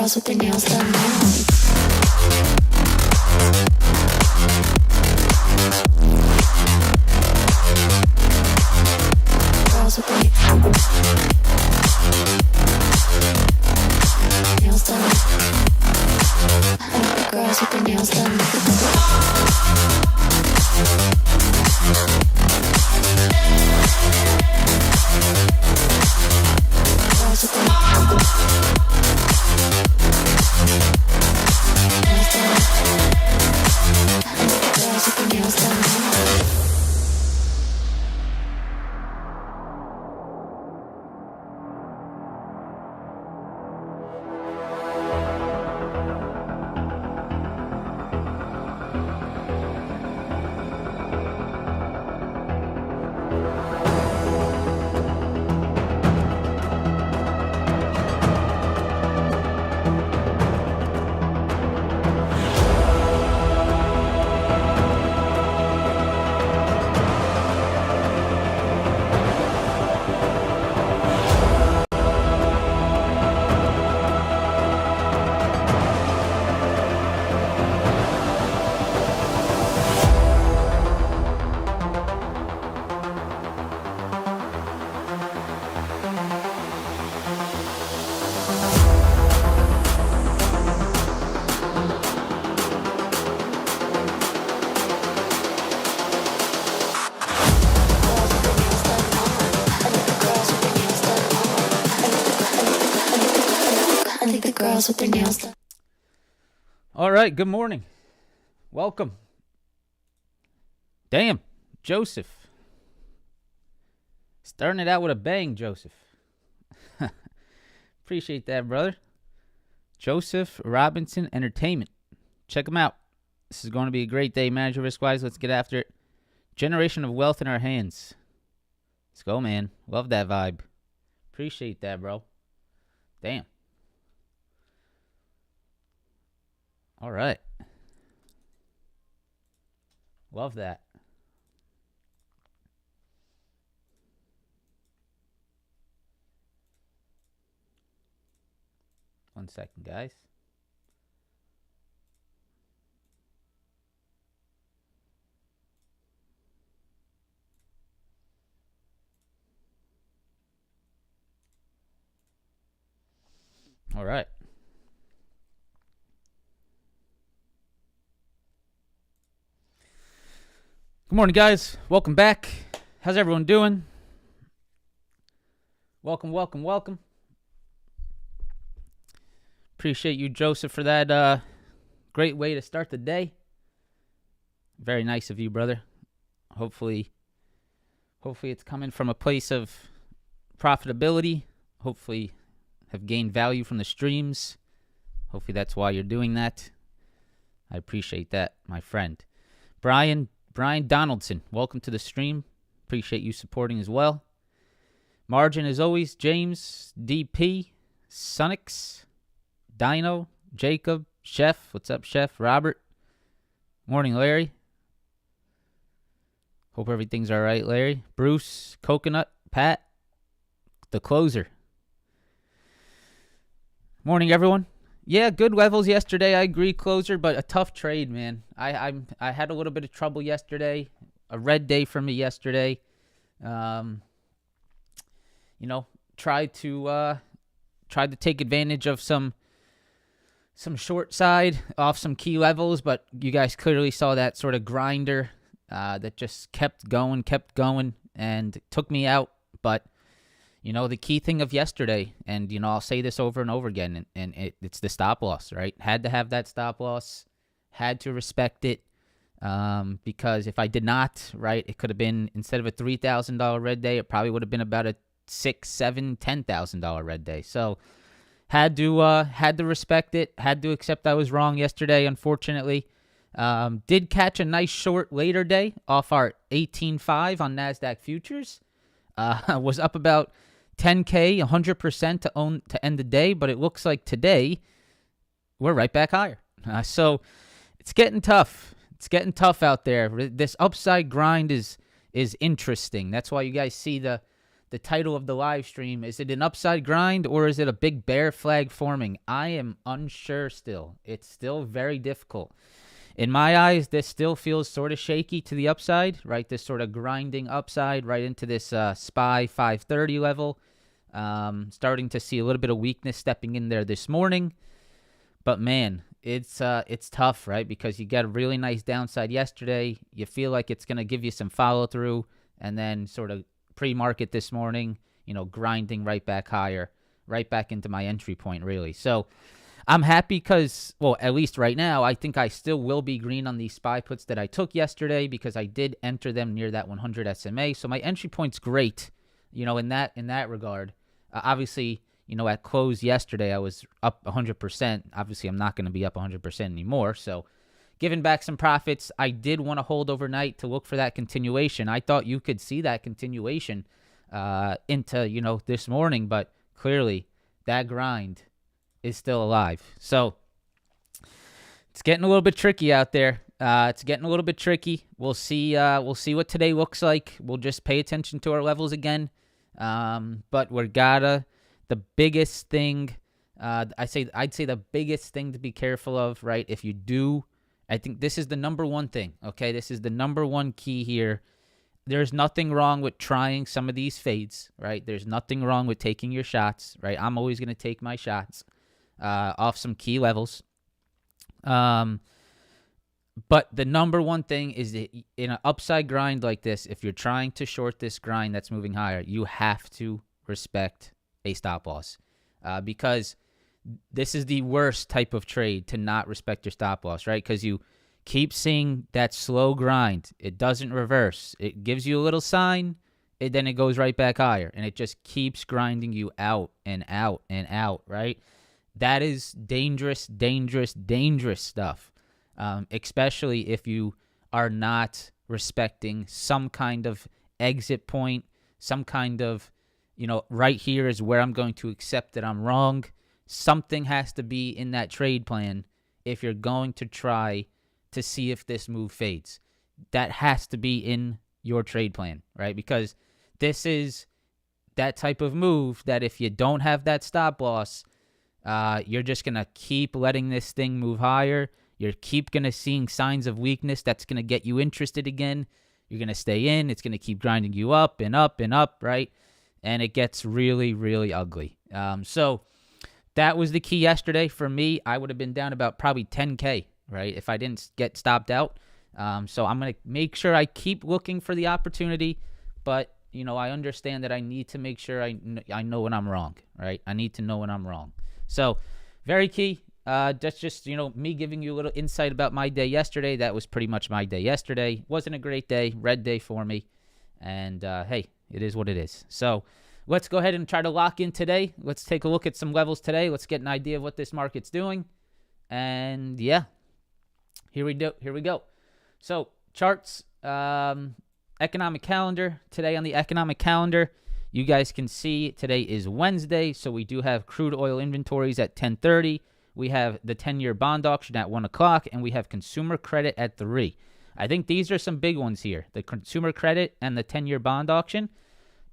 girls with their nails done now. Girls with their nails done. I like the girls with their nails done. Girls with their nails done. With their nails done. All right, good morning. Welcome. Damn, Joseph. Starting it out with a bang, Joseph. Appreciate that, brother. Joseph Robinson Entertainment. Check them out. This is going to be a great day, manager risk-wise. Let's get after it. Generation of wealth in our hands. Let's go, man. Love that vibe. Appreciate that, bro. Damn. All right. Love that. One second, guys. All right. Good morning, guys. Welcome back. How's everyone doing? Welcome, welcome, welcome. Appreciate you, Joseph, for that great way to start the day. Very nice of you, brother. Hopefully it's coming from a place of profitability. Hopefully have gained value from the streams. Hopefully that's why you're doing that. I appreciate that, my friend. Brian Donaldson, welcome to the stream. Appreciate you supporting as well. Margin, as always, James, DP, Sonix, Dino, Jacob, Chef. What's up, Chef? Robert. Morning, Larry. Hope everything's all right, Larry. Bruce, Coconut, Pat, the closer. Morning, everyone. Yeah, good levels yesterday. I agree, closer, but a tough trade, man. I had a little bit of trouble yesterday. A red day for me yesterday. Tried to take advantage of some short side off some key levels, but you guys clearly saw that sort of grinder that just kept going, and took me out. But the key thing of yesterday, and, I'll say this over and over again, and it's the stop loss, right? Had to have that stop loss, had to respect it, because if I did not, right, it could have been, instead of a $3,000 red day, it probably would have been about a $6,000, $7,000, $10,000 red day. So had to respect it, had to accept I was wrong yesterday, unfortunately. Did catch a nice short later day off our 18.5 on NASDAQ futures. Was up about 10K, 100% to end the day, but it looks like today we're right back higher. So it's getting tough. It's getting tough out there. This upside grind is interesting. That's why you guys see the the title of the live stream. Is it an upside grind or is it a big bear flag forming? I am unsure still. It's still very difficult. In my eyes, this still feels sort of shaky to the upside, right? This sort of grinding upside right into this SPY 530 level. Starting to see a little bit of weakness stepping in there this morning. But man, it's tough, right? Because you got a really nice downside yesterday. You feel like it's going to give you some follow through, and then sort of pre-market this morning, grinding right back higher, right back into my entry point, really. So I'm happy because, well, at least right now, I think I still will be green on these SPY puts that I took yesterday because I did enter them near that 100 SMA. So my entry point's great, in that regard. Obviously, at close yesterday, I was up 100%. Obviously, I'm not going to be up 100% anymore. So giving back some profits, I did want to hold overnight to look for that continuation. I thought you could see that continuation into, this morning, but clearly that grind is still alive. So it's getting a little bit tricky out there. It's getting a little bit tricky. We'll see what today looks like. We'll just pay attention to our levels again. But the biggest thing, I'd say the biggest thing to be careful of, right? If you do, I think this is the number one thing, okay? This is the number one key here. There's nothing wrong with trying some of these fades, right? There's nothing wrong with taking your shots, right? I'm always going to take my shots off some key levels. But the number one thing is that in an upside grind like this, if you're trying to short this grind that's moving higher, you have to respect a stop loss because this is the worst type of trade to not respect your stop loss, right? Because you keep seeing that slow grind. It doesn't reverse. It gives you a little sign, then it goes right back higher, and it just keeps grinding you out and out and out, right? That is dangerous, dangerous, dangerous stuff, especially if you are not respecting some kind of exit point, some kind of, right here is where I'm going to accept that I'm wrong. Something has to be in that trade plan if you're going to try to see if this move fades. That has to be in your trade plan, right? Because this is that type of move that if you don't have that stop loss, you're just going to keep letting this thing move higher. You're keep going to seeing signs of weakness. That's going to get you interested again. You're going to stay in. It's going to keep grinding you up and up and up, right? And it gets really, really ugly. So that was the key yesterday. For me, I would have been down about probably 10K, right, if I didn't get stopped out. So I'm going to make sure I keep looking for the opportunity. But, I understand that I need to make sure I know when I'm wrong, right? I need to know when I'm wrong. So very key. That's just, me giving you a little insight about my day yesterday. That was pretty much my day yesterday. Wasn't a great day, red day for me. And, hey, it is what it is. So let's go ahead and try to lock in today. Let's take a look at some levels today. Let's get an idea of what this market's doing. And, yeah, here we go. So charts, economic calendar. Today on the economic calendar, you guys can see today is Wednesday, so we do have crude oil inventories at 10:30. We have the 10-year bond auction at 1 o'clock, and we have consumer credit at 3. I think these are some big ones here. The consumer credit and the 10-year bond auction.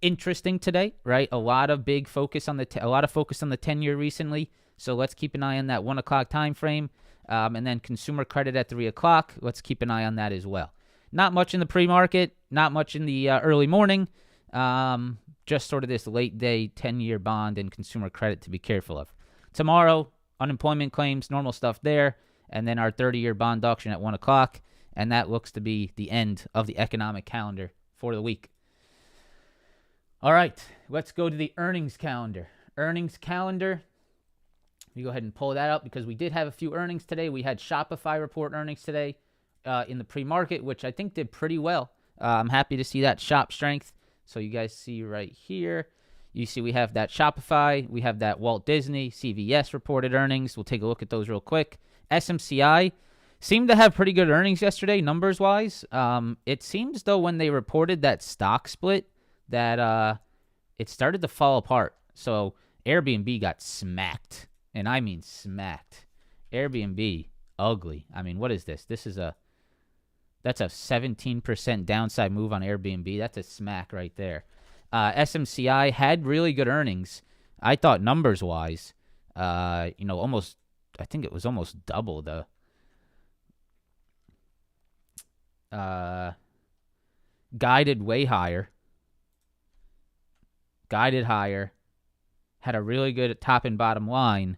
Interesting today, right? A lot of focus on the 10-year recently. So let's keep an eye on that 1 o'clock time frame. And then consumer credit at 3 o'clock. Let's keep an eye on that as well. Not much in the pre-market, not much in the early morning. Just sort of this late day 10-year bond and consumer credit to be careful of. Tomorrow, unemployment claims, normal stuff there. And then our 30-year bond auction at 1 o'clock. And that looks to be the end of the economic calendar for the week. All right, let's go to the earnings calendar. Earnings calendar. We go ahead and pull that up because we did have a few earnings today. We had Shopify report earnings today in the pre-market, which I think did pretty well. I'm happy to see that shop strength. So you guys see right here, you see we have that Shopify. We have that Walt Disney, CVS reported earnings. We'll take a look at those real quick. SMCI seemed to have pretty good earnings yesterday, numbers-wise. It seems, though, when they reported that stock split, that it started to fall apart. So Airbnb got smacked, and I mean smacked. Airbnb, ugly. I mean, what is this? That's a 17% downside move on Airbnb. That's a smack right there. SMCI had really good earnings. I thought numbers-wise, almost, I think it was almost double the guided way higher. Guided higher. Had a really good top and bottom line.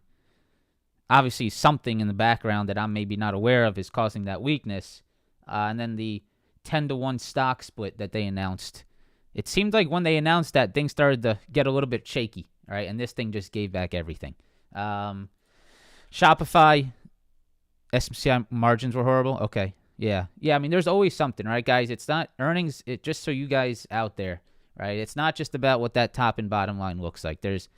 Obviously, something in the background that I'm maybe not aware of is causing that weakness. And then the 10-to-1 stock split that they announced. It seemed like when they announced that, things started to get a little bit shaky, right? And this thing just gave back everything. Shopify, SMCI margins were horrible. Okay, yeah. I mean, there's always something, right, guys? It's not earnings. Just so you guys out there, right? It's not just about what that top and bottom line looks like. There's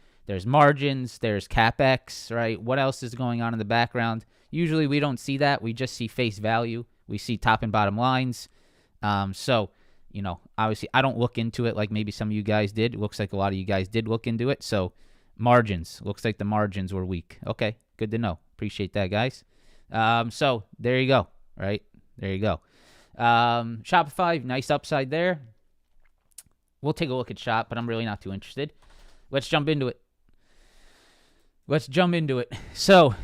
margins, there's CapEx, right? What else is going on in the background? Usually we don't see that. We just see face value. We see top and bottom lines. So, obviously I don't look into it like maybe some of you guys did. It looks like a lot of you guys did look into it. So margins, looks like the margins were weak. Okay, good to know. Appreciate that, guys. So there you go, right? There you go. Shopify, nice upside there. We'll take a look at Shop, but I'm really not too interested. Let's jump into it. So,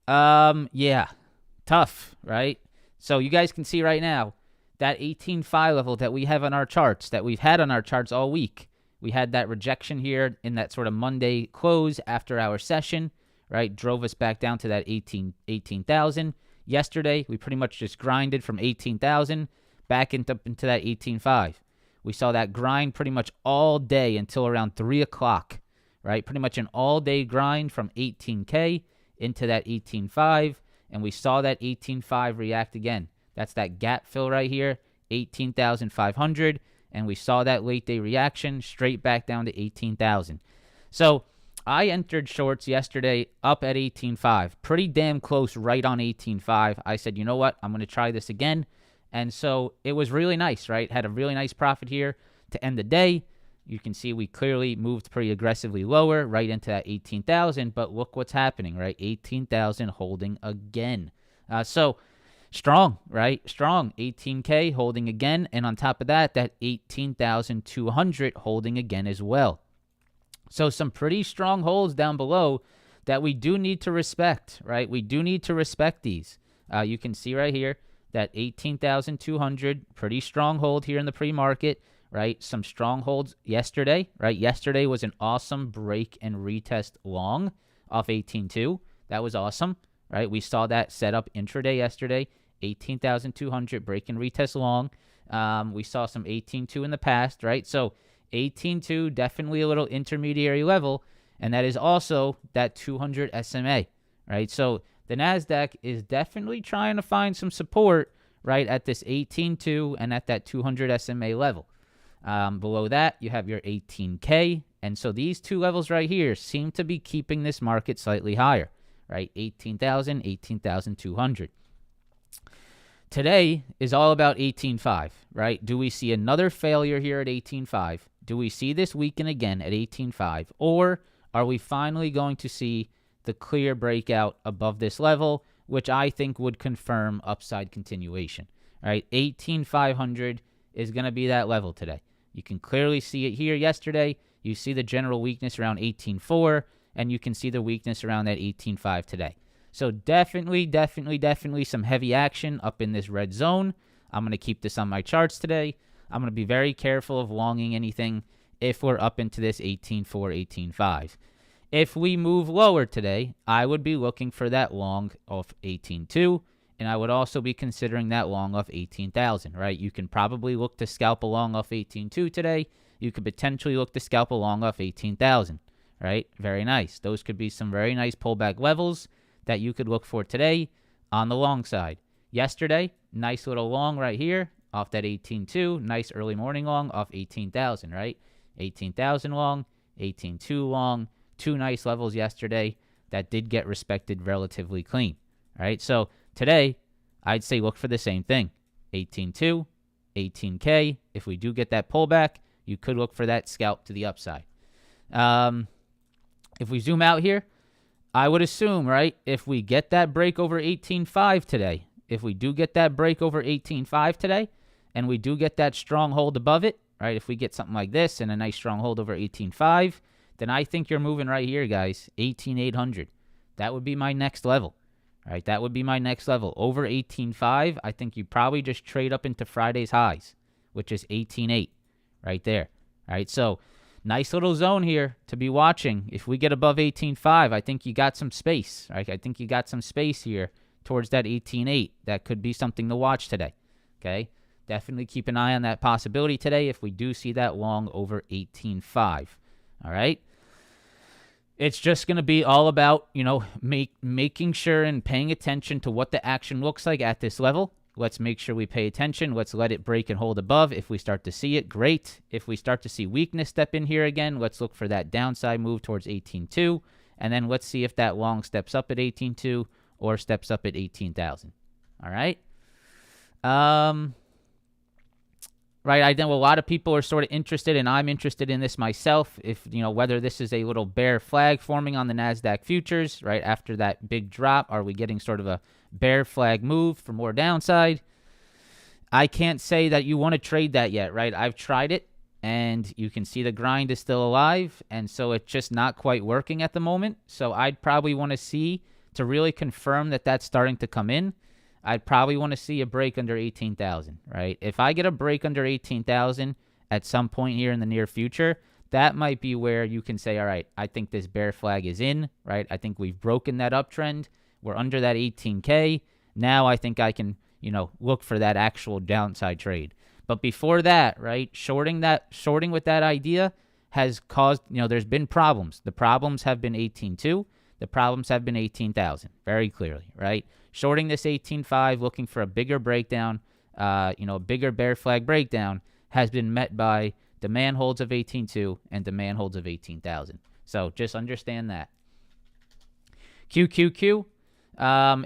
yeah, tough, right? So you guys can see right now that 18.5 level that we have on our charts, that we've had on our charts all week. We had that rejection here in that sort of Monday close after our session, right? Drove us back down to that 18,000. Yesterday, we pretty much just grinded from 18,000 back into that 18.5. We saw that grind pretty much all day until around 3 o'clock, right? Pretty much an all-day grind from 18K into that 18.5, and we saw that 18.5 react again. That's that gap fill right here, 18,500, and we saw that late-day reaction straight back down to 18,000. So I entered shorts yesterday up at 18.5, pretty damn close right on 18.5. I said, you know what, I'm going to try this again. And so it was really nice, right? Had a really nice profit here to end the day. You can see we clearly moved pretty aggressively lower right into that 18,000. But look what's happening, right? 18,000 holding again. So strong, right? Strong. 18K holding again. And on top of that, that 18,200 holding again as well. So some pretty strong holds down below that we do need to respect, right? We do need to respect these. You can see right here. That 18,200, pretty strong hold here in the pre-market, right? Some strong holds yesterday, right? Yesterday was an awesome break and retest long off 18.2. That was awesome, right? We saw that set up intraday yesterday, 18,200 break and retest long. We saw some 18.2 in the past, right? So 18.2, definitely a little intermediary level, and that is also that 200 SMA, right? So the NASDAQ is definitely trying to find some support, right, at this 18.2 and at that 200 SMA level. Below that, you have your 18K. And so these two levels right here seem to be keeping this market slightly higher, right? 18,000, 18,200. Today is all about 18.5, right? Do we see another failure here at 18.5? Do we see this weaken again at 18.5? Or are we finally going to see the clear breakout above this level, which I think would confirm upside continuation? All right, 18,500 is going to be that level today. You can clearly see it here yesterday. You see the general weakness around 18.4, and you can see the weakness around that 18.5 today. So definitely some heavy action up in this red zone. I'm going to keep this on my charts today. I'm going to be very careful of longing anything if we're up into this 18.4, 18.5. If we move lower today, I would be looking for that long of 18.2, and I would also be considering that long of 18,000, right? You can probably look to scalp a long off 18.2 today. You could potentially look to scalp a long off 18,000, right? Very nice. Those could be some very nice pullback levels that you could look for today on the long side. Yesterday, nice little long right here off that 18.2. Nice early morning long off 18,000, right? 18,000 long, 18.2 long. Two nice levels yesterday that did get respected relatively clean, right? So today, I'd say look for the same thing. 18.2, 18K. If we do get that pullback, you could look for that scalp to the upside. If we zoom out here, I would assume, right, if we get that break over 18.5 today, if we do get that break over 18.5 today, and we do get that strong hold above it, right? If we get something like this and a nice strong hold over 18.5, then I think you're moving right here, guys, 18.800. That would be my next level, right? That would be my next level. Over 18.5, I think you probably just trade up into Friday's highs, which is 18.8 right there, all right? So nice little zone here to be watching. If we get above 18.5, I think you got some space, right? I think you got some space here towards that 18.8. That could be something to watch today, okay? Definitely keep an eye on that possibility today if we do see that long over 18.5, all right? It's just going to be all about, making sure and paying attention to what the action looks like at this level. Let's make sure we pay attention. Let's let it break and hold above. If we start to see it, great. If we start to see weakness step in here again, let's look for that downside move towards 18.2. And then let's see if that long steps up at 18.2 or steps up at 18,000. All right? Right, I know a lot of people are sort of interested, and I'm interested in this myself, if, whether this is a little bear flag forming on the NASDAQ futures, right, after that big drop. Are we getting sort of a bear flag move for more downside? I can't say that you want to trade that yet, right? I've tried it, and you can see the grind is still alive, and so it's just not quite working at the moment. So I'd probably want to see, to really confirm that that's starting to come in, I'd probably want to see a break under 18,000, right? If I get a break under 18,000 at some point here in the near future, that might be where you can say, all right, I think this bear flag is in, right? I think we've broken that uptrend. We're under that 18K. Now I think I can, look for that actual downside trade. But before that, right, shorting with that idea has caused, there's been problems. The problems have been 18.2. The problems have been 18,000, very clearly, right? Shorting this 18.5, looking for a bigger breakdown, a bigger bear flag breakdown, has been met by demand holds of 18.2 and demand holds of 18,000. So just understand that. QQQ,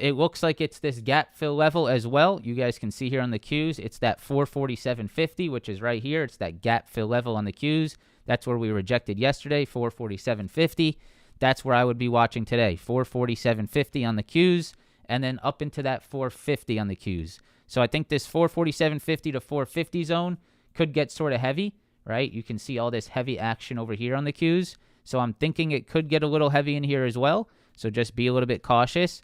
it looks like it's this gap fill level as well. You guys can see here on the Qs, it's that 447.50, which is right here. It's that gap fill level on the Qs. That's where we rejected yesterday, 447.50. That's where I would be watching today, 447.50 on the Qs, and then up into that 450 on the Qs. So I think this 447.50 to 450 zone could get sort of heavy, right? You can see all this heavy action over here on the Qs. So I'm thinking it could get a little heavy in here as well. So just be a little bit cautious,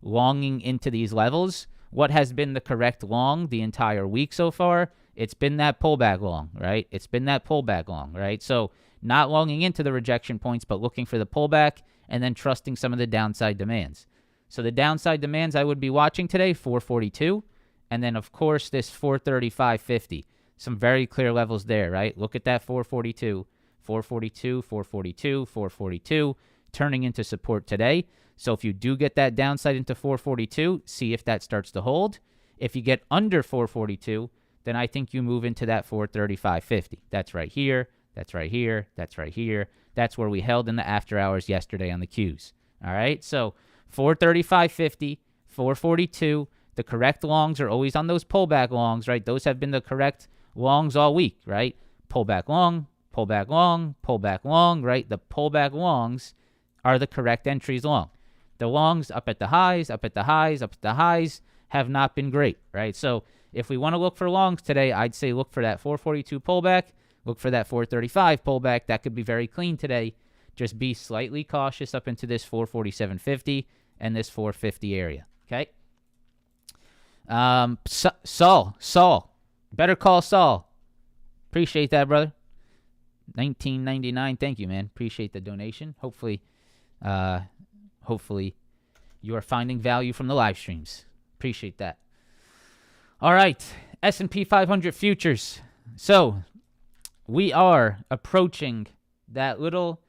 longing into these levels. What has been the correct long the entire week so far? It's been that pullback long, right? It's been that pullback long, right? So not longing into the rejection points, but looking for the pullback and then trusting some of the downside demands. So the downside demands I would be watching today, 442, and then, of course, this 435.50. Some very clear levels there, right? Look at that 442, 442, 442, 442, turning into support today. So if you do get that downside into 442, see if that starts to hold. If you get under 442, then I think you move into that 435.50. That's right here. That's right here. That's right here. That's where we held in the after hours yesterday on the Qs. All right, so 435.50, 442. The correct longs are always on those pullback longs, right? Those have been the correct longs all week, right? Pullback long, pullback long, pullback long, right? The pullback longs are the correct entries long. The longs up at the highs, up at the highs, up at the highs have not been great, right? So if we want to look for longs today, I'd say look for that 442 pullback, look for that 435 pullback. That could be very clean today. Just be slightly cautious up into this 447.50 and this 450 area, okay? Saul. Better call Saul. Appreciate that, brother. $19.99. Thank you, man. Appreciate the donation. Hopefully you are finding value from the live streams. Appreciate that. All right, S&P 500 futures. So we are approaching that little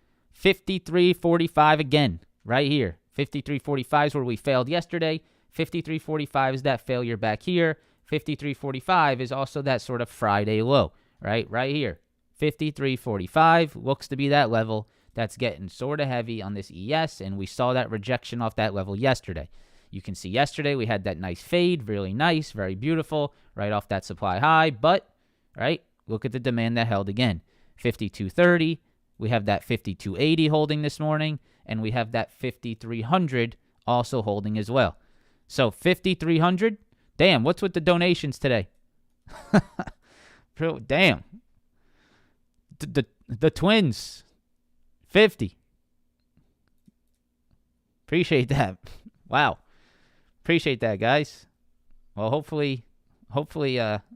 53.45 again, right here. 53.45 is where we failed yesterday. 53.45 is that failure back here. 53.45 is also that sort of Friday low, right here. 53.45 looks to be that level that's getting sort of heavy on this ES, and we saw that rejection off that level yesterday. You can see yesterday we had that nice fade, really nice, very beautiful, right off that supply high, but, right, look at the demand that held again. 52.30, we have that 52.80 holding this morning, and we have that 5300 also holding as well. So 5300, damn, what's with the donations today? Damn. The Twins, 50. Appreciate that. Wow. Appreciate that, guys. Well, hopefully,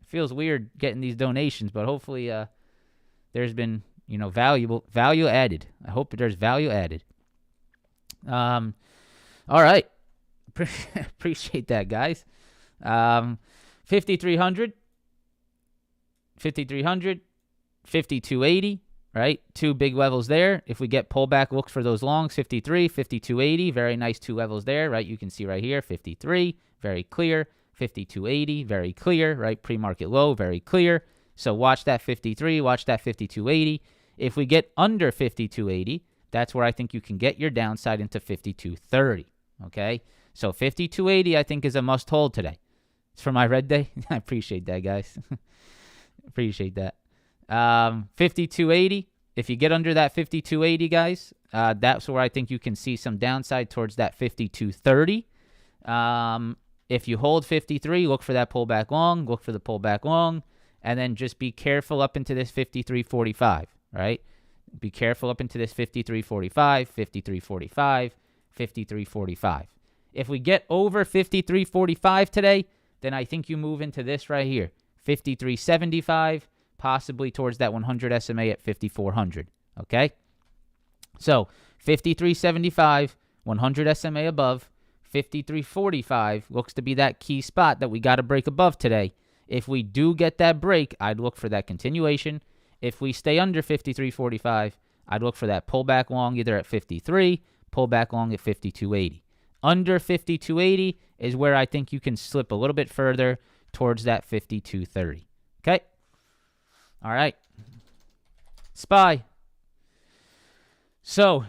feels weird getting these donations, but hopefully, there's been, value added. I hope there's value added. All right. Appreciate that, guys. 5,300, 5,280, right? Two big levels there. If we get pullback, look for those longs, 53, 5,280. Very nice two levels there, right? You can see right here, 53, very clear. 5,280, very clear, right? Pre-market low, very clear. So watch that 53, watch that 5,280. If we get under 5,280, that's where I think you can get your downside into 5,230, okay? So 5,280, I think, is a must-hold today. It's for my red day. I appreciate that, guys. Appreciate that. 5,280, if you get under that 5,280, guys, that's where I think you can see some downside towards that 5,230. If you hold 53, look for that pullback long, look for the pullback long, and then just be careful up into this 53.45, right? Be careful up into this 53.45, 53.45, 53.45. If we get over 53.45 today, then I think you move into this right here, 53.75, possibly towards that 100 SMA at 5,400, okay? So 53.75, 100 SMA above, 53.45 looks to be that key spot that we got to break above today. If we do get that break, I'd look for that continuation. If we stay under 53.45, I'd look for that pullback long either at 53, pullback long at 52.80. Under 52.80 is where I think you can slip a little bit further towards that 52.30. Okay? All right. SPY. So,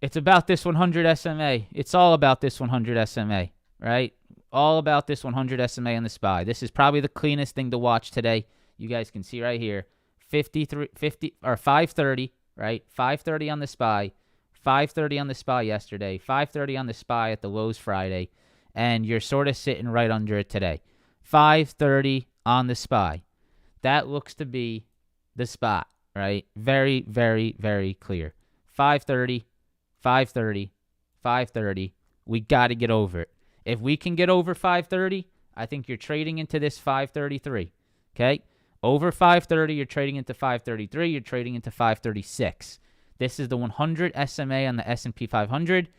it's about this 100 SMA. It's all about this 100 SMA, right? All about this 100 SMA on the SPY. This is probably the cleanest thing to watch today. You guys can see right here, 530, right? 530 on the SPY, 530 on the SPY yesterday, 530 on the SPY at the lows Friday, and you're sort of sitting right under it today. 530 on the SPY. That looks to be the spot, right? Very, very, very clear. 530. 530, 530. We got to get over it. If we can get over 530, I think you're trading into this 533. Okay? Over 530, you're trading into 533. You're trading into 536. This is the 100 SMA on the S&P 500.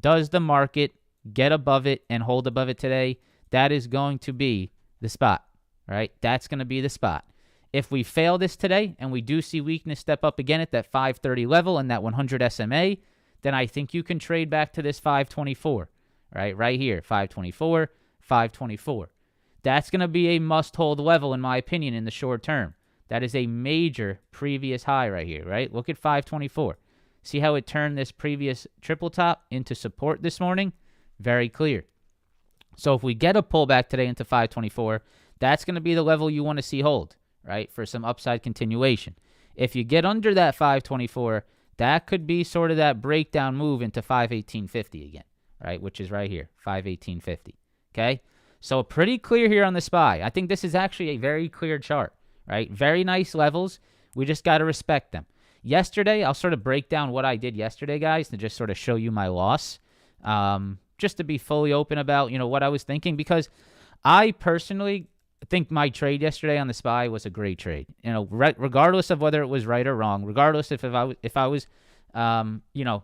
Does the market get above it and hold above it today? That is going to be the spot, right? That's going to be the spot. If we fail this today and we do see weakness step up again at that 530 level and that 100 SMA, then I think you can trade back to this 524, right here, 524, 524. That's going to be a must-hold level, in my opinion, in the short term. That is a major previous high right here, right? Look at 524. See how it turned this previous triple top into support this morning? Very clear. So if we get a pullback today into 524, that's going to be the level you want to see hold, right, for some upside continuation. If you get under that 524, that could be sort of that breakdown move into 518.50 again, right, which is right here, 518.50, okay? So pretty clear here on the SPY. I think this is actually a very clear chart, right? Very nice levels. We just got to respect them. Yesterday, I'll sort of break down what I did yesterday, guys, to just sort of show you my loss, just to be fully open about, what I was thinking, because I personally think my trade yesterday on the SPY was a great trade. Regardless of whether it was right or wrong, regardless if I was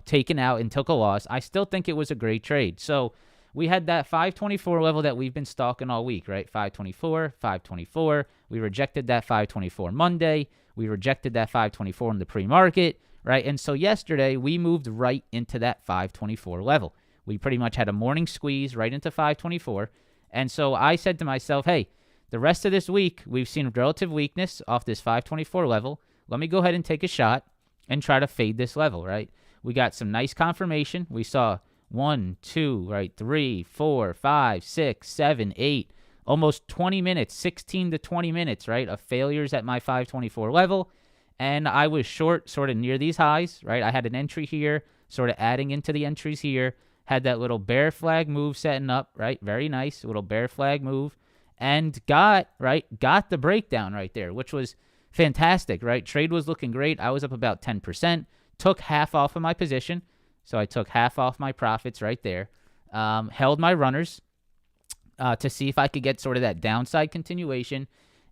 taken out and took a loss, I still think it was a great trade. So we had that 524 level that we've been stalking all week, right? 524, 524. We rejected that 524 Monday. We rejected that 524 in the pre-market, right? And so yesterday we moved right into that 524 level. We pretty much had a morning squeeze right into 524. And so I said to myself, hey, the rest of this week, we've seen relative weakness off this 524 level. Let me go ahead and take a shot and try to fade this level, right? We got some nice confirmation. We saw 1, 2, right, 3, 4, 5, 6, 7, 8, almost 20 minutes, 16 to 20 minutes, right, of failures at my 524 level. And I was short sort of near these highs, right? I had an entry here, sort of adding into the entries here. Had that little bear flag move setting up, right? Very nice, little bear flag move. and got the breakdown right there, which was fantastic, right? Trade was looking great. I was up about 10%, took half off of my position. So I took half off my profits right there, held my runners to see if I could get sort of that downside continuation,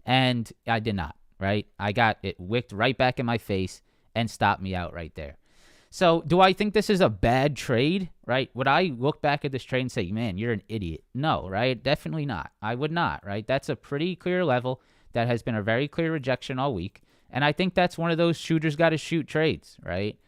and I did not, right? I got it wicked right back in my face and stopped me out right there. So do I think this is a bad trade, right? Would I look back at this trade and say, man, you're an idiot? No, right? Definitely not. I would not, right? That's a pretty clear level that has been a very clear rejection all week, and I think that's one of those shooters got to shoot trades, right?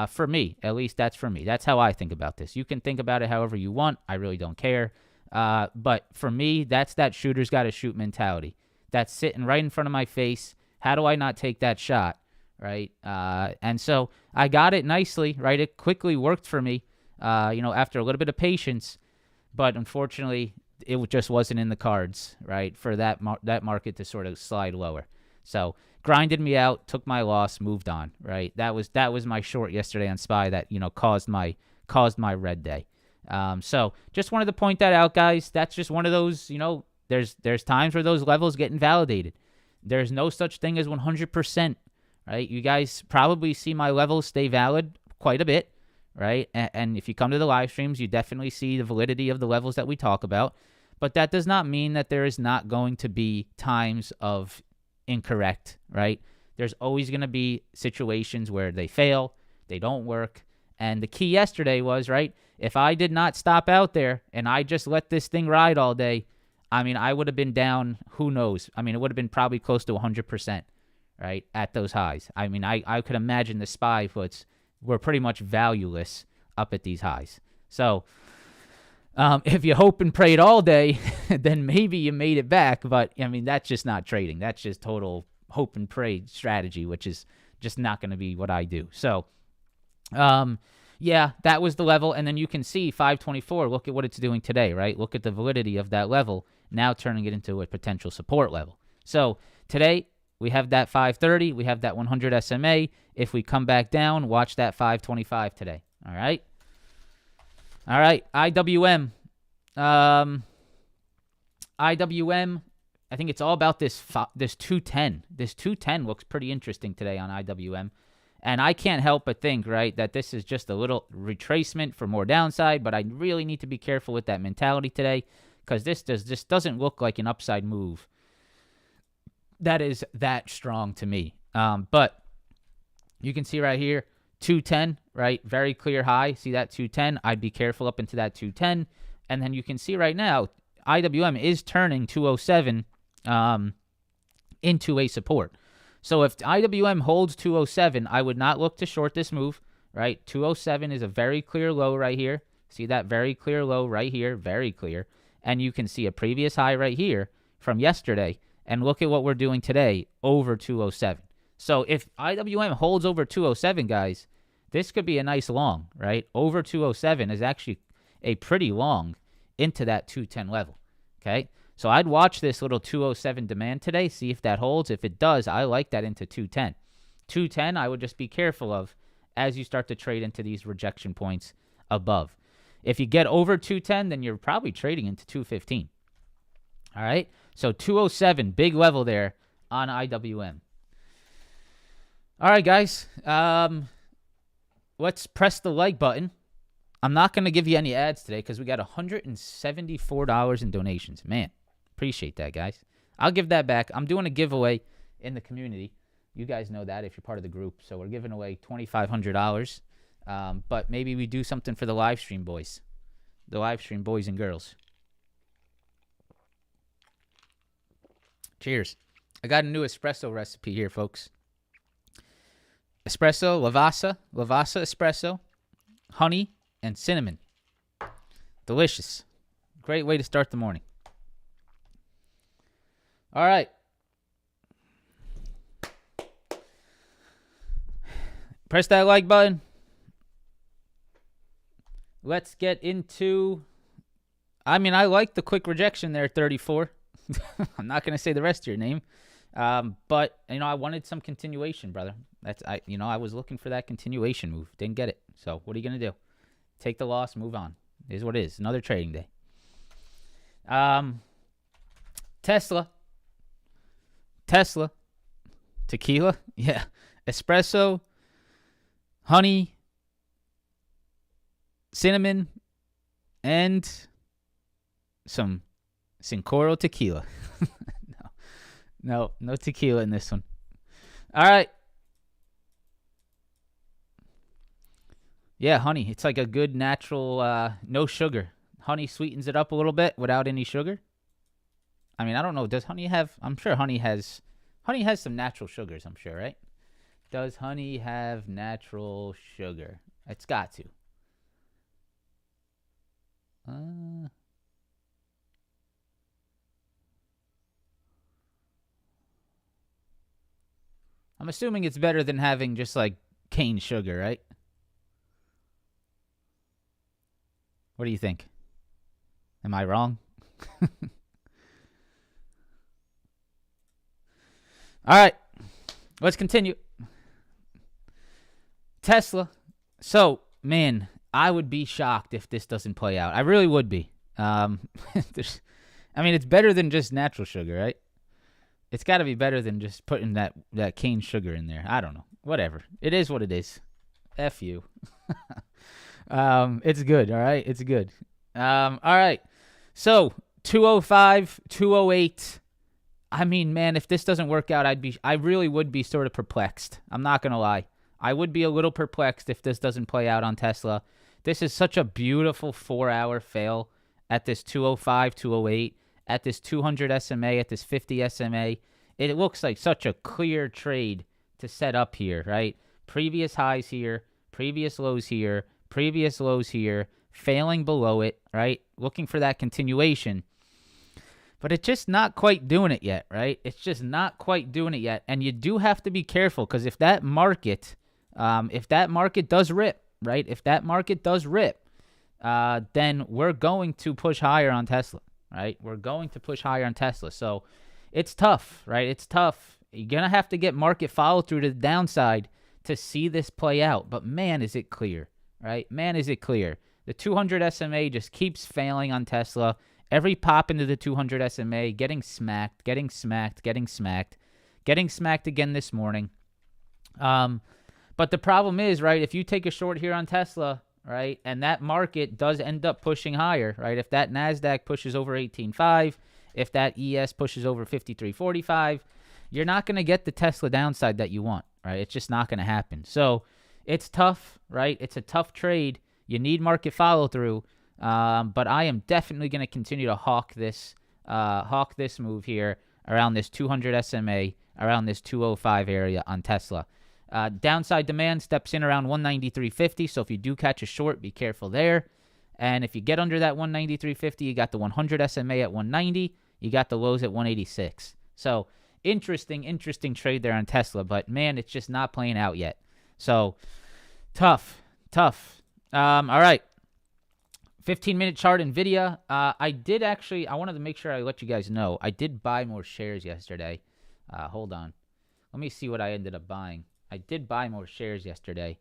For me, at least that's for me. That's how I think about this. You can think about it however you want. I really don't care. But for me, that's that shooter's got to shoot mentality. That's sitting right in front of my face. How do I not take that shot, right? And so I got it nicely, right? It quickly worked for me, after a little bit of patience. But unfortunately, it just wasn't in the cards, right, for that market to sort of slide lower. So grinded me out, took my loss, moved on, right? That was my short yesterday on SPY that, caused my red day. So just wanted to point that out, guys. That's just one of those, there's times where those levels get invalidated. There's no such thing as 100%, right? You guys probably see my levels stay valid quite a bit, right? And if you come to the live streams, you definitely see the validity of the levels that we talk about. But that does not mean that there is not going to be times of incorrect, right? There's always going to be situations where they fail, they don't work. And the key yesterday was, right, if I did not stop out there and I just let this thing ride all day, I would have been down, who knows? It would have been probably close to 100%, right, at those highs. I could imagine the SPY puts were pretty much valueless up at these highs. So if you hope and prayed all day, then maybe you made it back. But, that's just not trading. That's just total hope and pray strategy, which is just not going to be what I do. So, yeah, that was the level. And then you can see 524. Look at what it's doing today, right? Look at the validity of that level, now turning it into a potential support level. So today we have that 530. We have that 100 SMA. If we come back down, watch that 525 today. All right. All right, IWM. IWM, I think it's all about this 210. This 210 looks pretty interesting today on IWM. And I can't help but think, right, that this is just a little retracement for more downside, but I really need to be careful with that mentality today because this doesn't look like an upside move that is that strong to me. But you can see right here, 210, right? Very clear high. See that 210? I'd be careful up into that 210. And then you can see right now, IWM is turning 207 into a support. So if IWM holds 207, I would not look to short this move, right? 207 is a very clear low right here. See that very clear low right here? Very clear. And you can see a previous high right here from yesterday. And look at what we're doing today over 207. So if IWM holds over 207, guys, this could be a nice long, right? Over 207 is actually a pretty long into that 210 level, okay? So I'd watch this little 207 demand today, see if that holds. If it does, I like that into 210. 210, I would just be careful of as you start to trade into these rejection points above. If you get over 210, then you're probably trading into 215. All right? So 207, big level there on IWM. All right, guys. Let's press the like button. I'm not going to give you any ads today because we got $174 in donations. Man, appreciate that, guys. I'll give that back. I'm doing a giveaway in the community. You guys know that if you're part of the group. So we're giving away $2,500. But maybe we do something for the live stream boys. The live stream boys and girls. Cheers. I got a new espresso recipe here, folks. Espresso, Lavazza espresso, honey, and cinnamon. Delicious. Great way to start the morning. All right. Press that like button. Let's get into... I like the quick rejection there, 34. I'm not going to say the rest of your name. But, I wanted some continuation, brother. I was looking for that continuation move. Didn't get it. So, what are you going to do? Take the loss, move on. It is what it is. Another trading day. Tesla, tequila, yeah, espresso, honey, cinnamon, and some Cincoro tequila. No tequila in this one. All right. Yeah, honey. It's like a good natural, no sugar. Honey sweetens it up a little bit without any sugar. I mean, I don't know. Does honey have? I'm sure honey has some natural sugars. I'm sure, right? Does honey have natural sugar? It's got to. I'm assuming it's better than having just like cane sugar, right? What do you think? Am I wrong? All right, let's continue. Tesla. So, man, I would be shocked if this doesn't play out. I really would be. I mean, it's better than just natural sugar, right? It's got to be better than just putting that cane sugar in there. I don't know. Whatever. It is what it is. F you. It's good, all right? It's good. All right. So, 205, 208. I mean, man, if this doesn't work out, I really would be sort of perplexed. I'm not going to lie. I would be a little perplexed if this doesn't play out on Tesla. This is such a beautiful 4-hour fail at this 205, 208, at this 200 SMA, at this 50 SMA. It looks like such a clear trade to set up here, right? Previous highs here, previous lows here, previous lows here, failing below it, right? Looking for that continuation. But it's just not quite doing it yet, right? It's just not quite doing it yet. And you do have to be careful because if that market does rip, right? If that market does rip, then we're going to push higher on Tesla, right? We're going to push higher on Tesla. So it's tough, right? It's tough. You're going to have to get market follow through to the downside to see this play out. But man, is it clear, right? Man, is it clear. The 200 SMA just keeps failing on Tesla. Every pop into the 200 SMA, getting smacked again this morning. But the problem is, right, if you take a short here on Tesla, right, and that market does end up pushing higher, right, if that NASDAQ pushes over 18.5, if that ES pushes over 53.45, you're not going to get the Tesla downside that you want, right? It's just not going to happen. So it's tough, right? It's a tough trade. You need market follow through. But I am definitely going to continue to hawk this move here around this 200 SMA, around this 205 area on Tesla. Downside demand steps in around 193.50. So if you do catch a short, be careful there. And if you get under that 193.50, you got the 100 SMA at 190. You got the lows at 186. So interesting trade there on Tesla. But man, it's just not playing out yet. So tough. All right. 15-minute chart NVIDIA. I wanted to make sure I let you guys know. I did buy more shares yesterday. Hold on. Let me see what I ended up buying. I did buy more shares yesterday.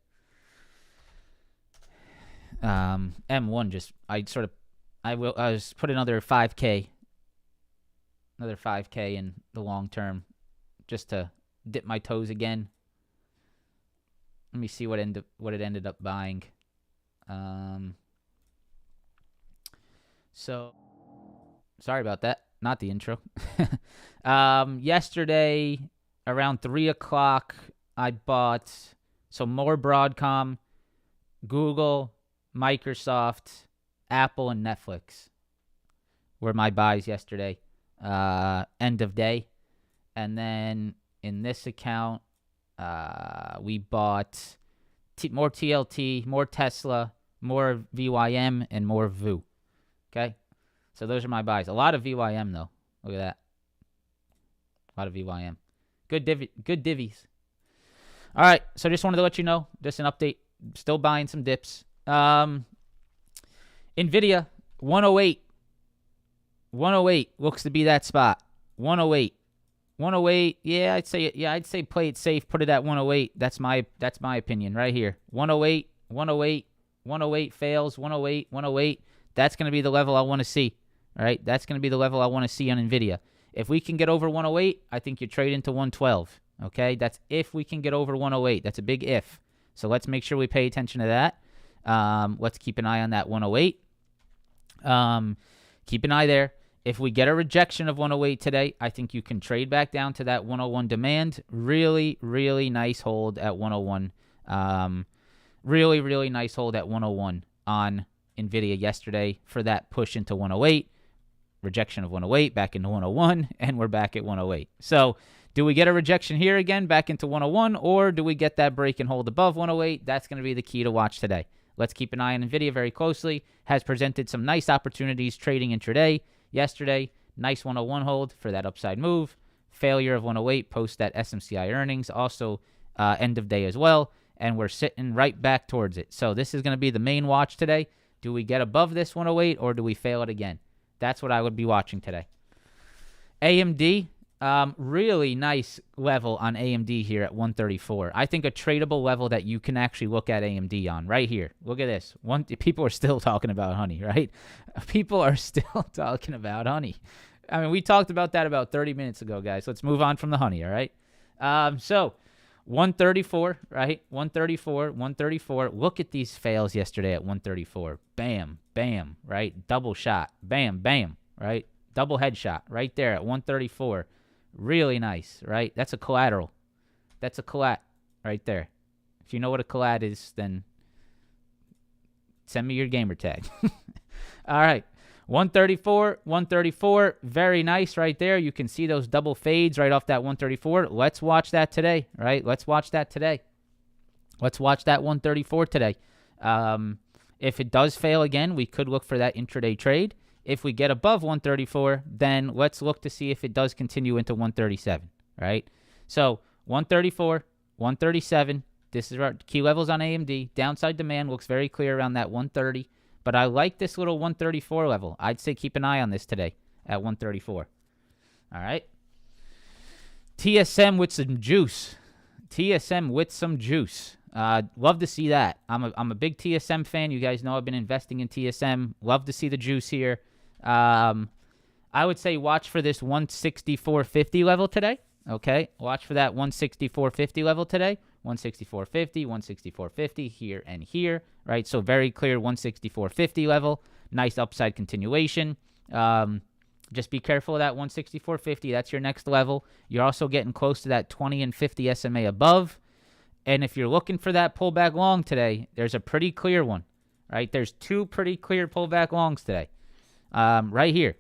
M1 I was put another 5K in the long term just to dip my toes again. Let me see what it ended up buying. So, sorry about that. Not the intro. Yesterday, around 3 o'clock, I bought some more Broadcom, Google, Microsoft, Apple, and Netflix were my buys yesterday, end of day. And then in this account, we bought more TLT, more Tesla, more VYM, and more VU. Okay, so those are my buys. A lot of VYM, though. Look at that. A lot of VYM. Good divvies. All right, so just wanted to let you know, just an update. Still buying some dips. NVIDIA, 108. 108 looks to be that spot. 108. 108, I'd say play it safe, put it at 108. That's my opinion right here. 108 fails, 108. That's going to be the level I want to see. All right? That's going to be the level I want to see on NVIDIA. If we can get over 108, I think you trade into 112. Okay, that's if we can get over 108. That's a big if. So let's make sure we pay attention to that. Let's keep an eye on that 108. Keep an eye there. If we get a rejection of 108 today, I think you can trade back down to that 101 demand. Really, really nice hold at 101. Really, really nice hold at 101 on NVIDIA yesterday for that push into 108. Rejection of 108 back into 101, and we're back at 108. So do we get a rejection here again back into 101, or do we get that break and hold above 108? That's going to be the key to watch today. Let's keep an eye on NVIDIA very closely. Has presented some nice opportunities trading intraday. Yesterday, nice 101 hold for that upside move. Failure of 108 post that SMCI earnings. Also, end of day as well. And we're sitting right back towards it. So this is going to be the main watch today. Do we get above this 108 or do we fail it again? That's what I would be watching today. AMD, really nice level on AMD here at 134. I think a tradable level that you can actually look at AMD on right here. Look at this. People are still talking about honey, right? People are still talking about honey. I mean, we talked about that about 30 minutes ago, guys. Let's move on from the honey, all right? So 134, right? 134, 134. Look at these fails yesterday at 134. Bam, bam, right? Double shot. Bam, bam, right? Double headshot right there at 134. Really nice, right? That's a collateral. That's a collat right there. If you know what a collat is, then send me your gamer tag. All right. 134, 134. Very nice right there. You can see those double fades right off that 134. Let's watch that today, right? Let's watch that today. Let's watch that 134 today. If it does fail again, we could look for that intraday trade. If we get above 134, then let's look to see if it does continue into 137, right? So 134, 137. This is our key levels on AMD. Downside demand looks very clear around that 130. But I like this little 134 level. I'd say keep an eye on this today at 134. All right. TSM with some juice. TSM with some juice. Love to see that. I'm a big TSM fan. You guys know I've been investing in TSM. Love to see the juice here. I would say watch for this 164.50 level today. Okay. Watch for that 164.50 level today. 164.50, 164.50 here and here, right? So very clear 164.50 level. Nice upside continuation. Just be careful of that 164.50. That's your next level. You're also getting close to that 20 and 50 SMA above. And if you're looking for that pullback long today, there's a pretty clear one, right? There's two pretty clear pullback longs today. Right here.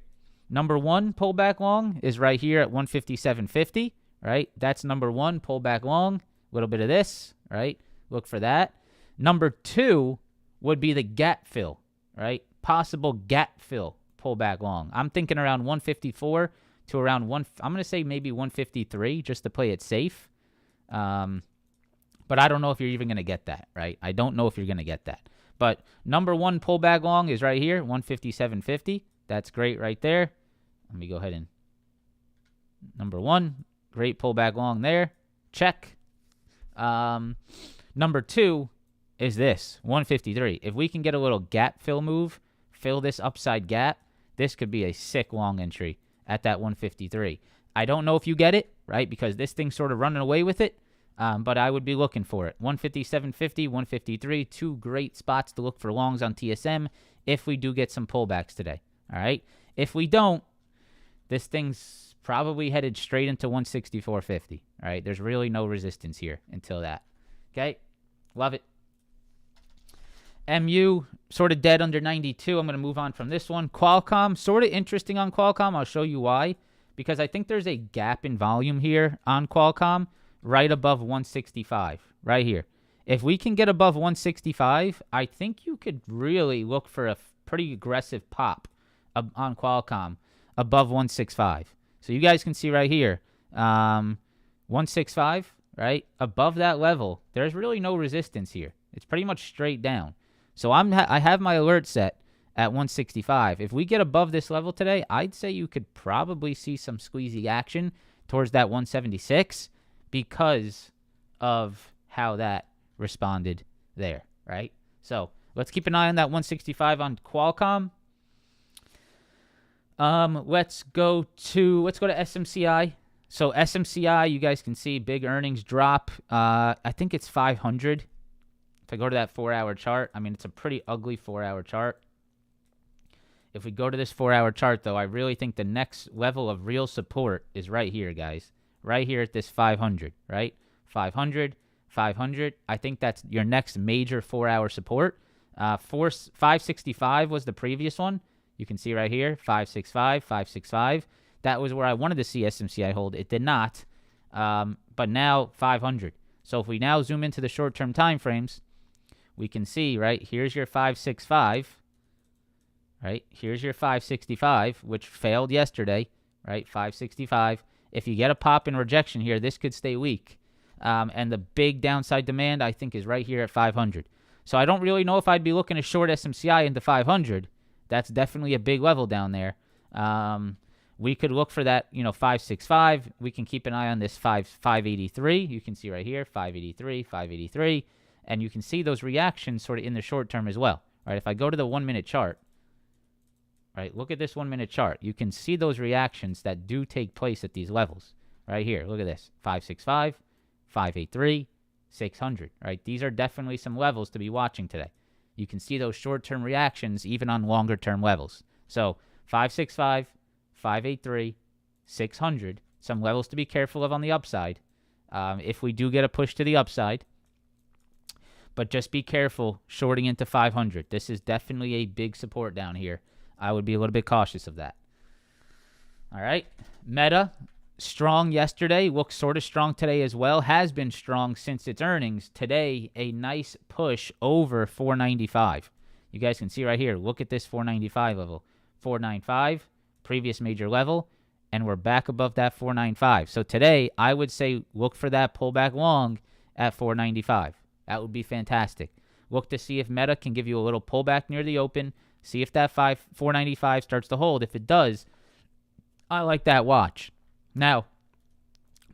Number one pullback long is right here at 157.50, right? That's number one pullback long. A little bit of this, right? Look for that. Number two would be the gap fill, right? Possible gap fill pullback long. I'm thinking around 154 to around I'm going to say maybe 153 just to play it safe. But I don't know if you're even going to get that, right? I don't know if you're going to get that. But number one pullback long is right here, 157.50. That's great right there. Let me go ahead and number one, great pullback long there. Check. Number two is this 153. If we can get a little gap fill move, fill this upside gap, this could be a sick long entry at that 153. I don't know if you get it, right? Because this thing's sort of running away with it. But I would be looking for it. 157.50, 153, two great spots to look for longs on TSM if we do get some pullbacks today. All right. If we don't, this thing's probably headed straight into 164.50. All right. There's really no resistance here until that. Okay. Love it. MU sort of dead under 92. I'm going to move on from this one. Qualcomm, sort of interesting on Qualcomm. I'll show you why. Because I think there's a gap in volume here on Qualcomm right above 165. Right here. If we can get above 165, I think you could really look for a pretty aggressive pop on Qualcomm above 165. So you guys can see right here, 165, right? Above that level, there's really no resistance here. It's pretty much straight down. So I have my alert set at 165. If we get above this level today, I'd say you could probably see some squeezy action towards that 176 because of how that responded there, right? So let's keep an eye on that 165 on Qualcomm. Let's go to SMCI. So SMCI, you guys can see big earnings drop. I think it's 500. If I go to that 4-hour chart, I mean, it's a pretty ugly 4-hour chart. If we go to this 4-hour chart, though, I really think the next level of real support is right here, guys. Right here at this 500, right? 500, 500. I think that's your next major 4-hour support. 565 was the previous one. You can see right here, 565, 565. That was where I wanted to see SMCI hold. It did not, but now 500. So if we now zoom into the short-term time frames, we can see, right, here's your 565, right? Here's your 565, which failed yesterday, right? 565. If you get a pop in rejection here, this could stay weak. And the big downside demand, I think, is right here at 500. So I don't really know if I'd be looking to short SMCI into 500. That's definitely a big level down there. We could look for that, 565. We can keep an eye on this 583. You can see right here, 583, 583. And you can see those reactions sort of in the short term as well. Right? If I go to the 1-minute chart, right, look at this 1-minute chart. You can see those reactions that do take place at these levels. Right here, look at this, 565, 583, 600. Right? These are definitely some levels to be watching today. You can see those short-term reactions even on longer-term levels. So 565, 583, 600, some levels to be careful of on the upside if we do get a push to the upside. But just be careful shorting into 500. This is definitely a big support down here. I would be a little bit cautious of that. All right. Meta, strong yesterday, looks sort of strong today as well, has been strong since its earnings. Today, a nice push over 495. You guys can see right here, look at this 495 level. 495, previous major level, and we're back above that 495. So today, I would say look for that pullback long at 495. That would be fantastic. Look to see if Meta can give you a little pullback near the open. See if that 495 starts to hold. If it does, I like that watch. Now,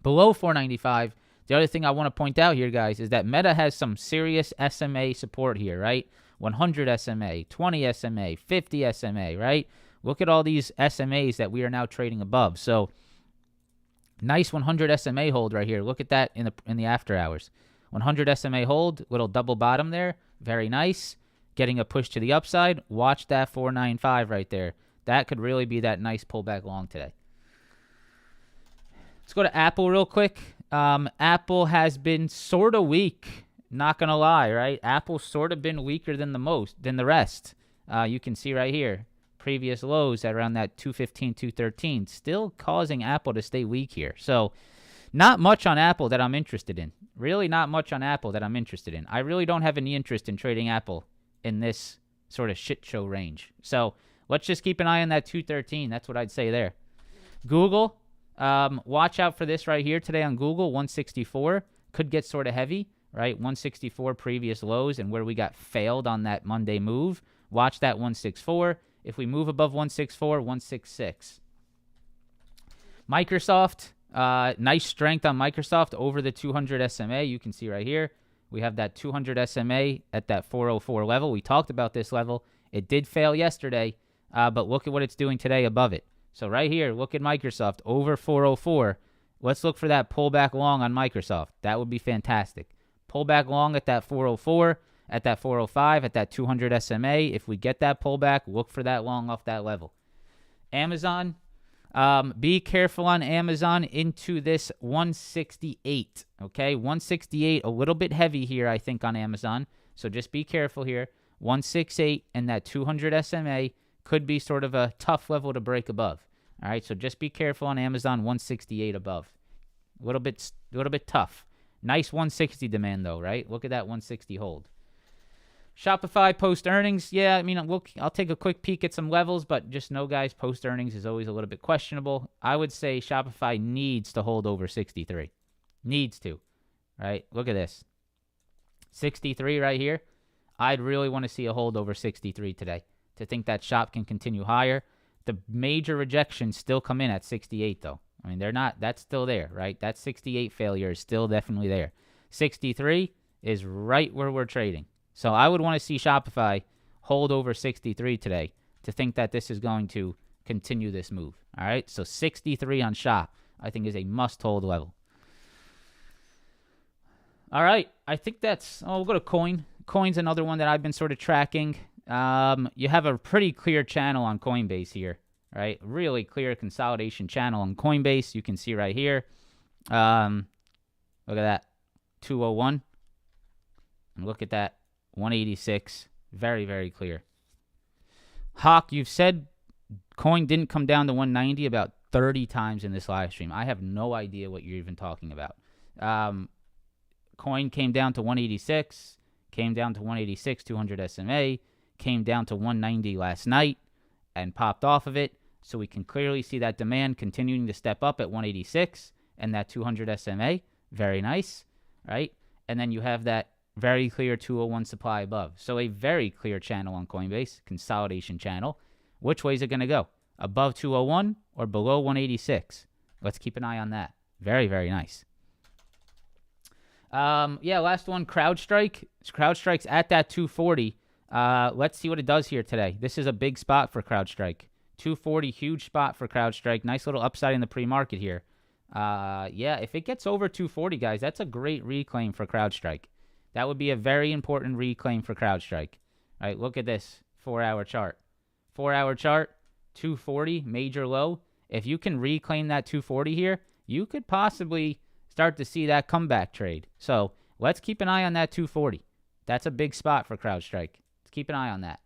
below 495, the other thing I want to point out here, guys, is that Meta has some serious SMA support here, right? 100 SMA, 20 SMA, 50 SMA, right? Look at all these SMAs that we are now trading above. So, nice 100 SMA hold right here. Look at that in the after hours. 100 SMA hold, little double bottom there. Very nice. Getting a push to the upside. Watch that 495 right there. That could really be that nice pullback long today. Let's go to Apple real quick. Apple has been sort of weak. Not going to lie, right? Apple's sort of been weaker than the rest. You can see right here. Previous lows at around that 215, 213. Still causing Apple to stay weak here. So, not much on Apple that I'm interested in. Really not much on Apple that I'm interested in. I really don't have any interest in trading Apple in this sort of shit show range. So let's just keep an eye on that 213. That's what I'd say there. Google, watch out for this right here today on Google. 164 could get sort of heavy, right? 164 previous lows and where we got failed on that Monday move. Watch that 164. If we move above 164, 166. Microsoft. Nice strength on Microsoft over the 200 SMA. You can see right here. We have that 200 SMA at that 404 level. We talked about this level. It did fail yesterday, but look at what it's doing today above it. So right here, look at Microsoft over 404. Let's look for that pullback long on Microsoft. That would be fantastic. Pullback long at that 404, at that 405, at that 200 SMA. If we get that pullback, look for that long off that level. Amazon. Be careful on Amazon into this 168, okay? 168, a little bit heavy here, I think, on Amazon. So just be careful here. 168 and that 200 SMA could be sort of a tough level to break above. All right, so just be careful on Amazon, 168 above. A little bit tough. Nice 160 demand, though, right? Look at that 160 hold. Shopify post-earnings, yeah, I mean, I'll take a quick peek at some levels, but just know, guys, post-earnings is always a little bit questionable. I would say Shopify needs to hold over 63. Needs to, right? Look at this. 63 right here. I'd really want to see a hold over 63 today to think that shop can continue higher. The major rejections still come in at 68, though. I mean, they're not, that's still there, right? That 68 failure is still definitely there. 63 is right where we're trading. So I would want to see Shopify hold over 63 today to think that this is going to continue this move. All right, so 63 on shop, I think, is a must-hold level. All right, I think that's... Oh, we'll go to coin. Coin's another one that I've been sort of tracking. You have a pretty clear channel on Coinbase here, right? Really clear consolidation channel on Coinbase. You can see right here. Look at that, 201. And look at that, 186. Very, very clear. Hawk, you've said coin didn't come down to 190 about 30 times in this live stream. I have no idea what you're even talking about. Coin came down to 186, came down to 186, 200 SMA, came down to 190 last night and popped off of it. So we can clearly see that demand continuing to step up at 186 and that 200 SMA. Very nice, right? And then you have that very clear 201 supply above. So a very clear channel on Coinbase, consolidation channel. Which way is it going to go? Above 201 or below 186? Let's keep an eye on that. Very, very nice. Yeah, last one, CrowdStrike. CrowdStrike's at that 240. Let's see what it does here today. This is a big spot for CrowdStrike. 240, huge spot for CrowdStrike. Nice little upside in the pre-market here. Yeah, if it gets over 240, guys, that's a great reclaim for CrowdStrike. That would be a very important reclaim for CrowdStrike. All right, look at this 4-hour chart. 4-hour chart, 240, major low. If you can reclaim that 240 here, you could possibly start to see that comeback trade. So let's keep an eye on that 240. That's a big spot for CrowdStrike. Let's keep an eye on that.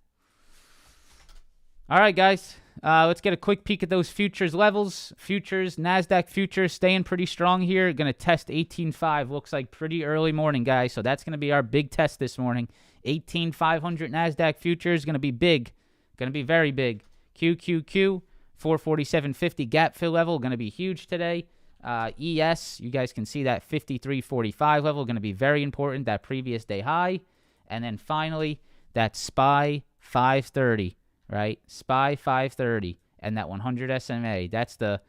All right, guys. Let's get a quick peek at those futures levels. Futures, NASDAQ futures staying pretty strong here. Going to test 18.5. Looks like pretty early morning, guys. So that's going to be our big test this morning. 18,500 NASDAQ futures. Going to be big. Going to be very big. QQQ, 447.50 gap fill level. Going to be huge today. ES, you guys can see that 53.45 level. Going to be very important. That previous day high. And then finally, that SPY 530. Right, SPY 530 and that 100 SMA. That's the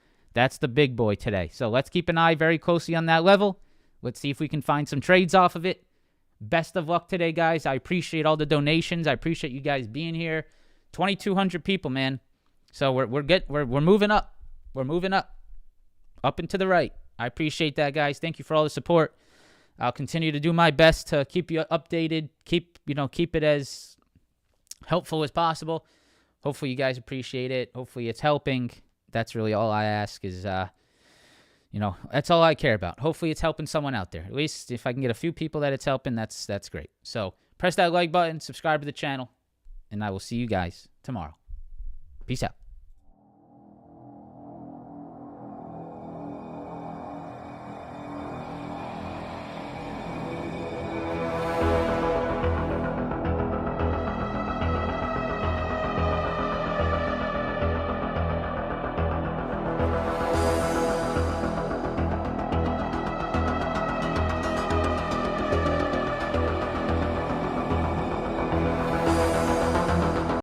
big boy today. So let's keep an eye very closely on that level. Let's see if we can find some trades off of it. Best of luck today, guys. I appreciate all the donations. I appreciate you guys being here. 2,200 people, man. So we're moving up. We're moving up and to the right. I appreciate that, guys. Thank you for all the support. I'll continue to do my best to keep you updated. Keep it as helpful as possible. Hopefully you guys appreciate it. Hopefully it's helping. That's really all I ask is, that's all I care about. Hopefully it's helping someone out there. At least if I can get a few people that it's helping, that's great. So press that like button, subscribe to the channel, and I will see you guys tomorrow. Peace out.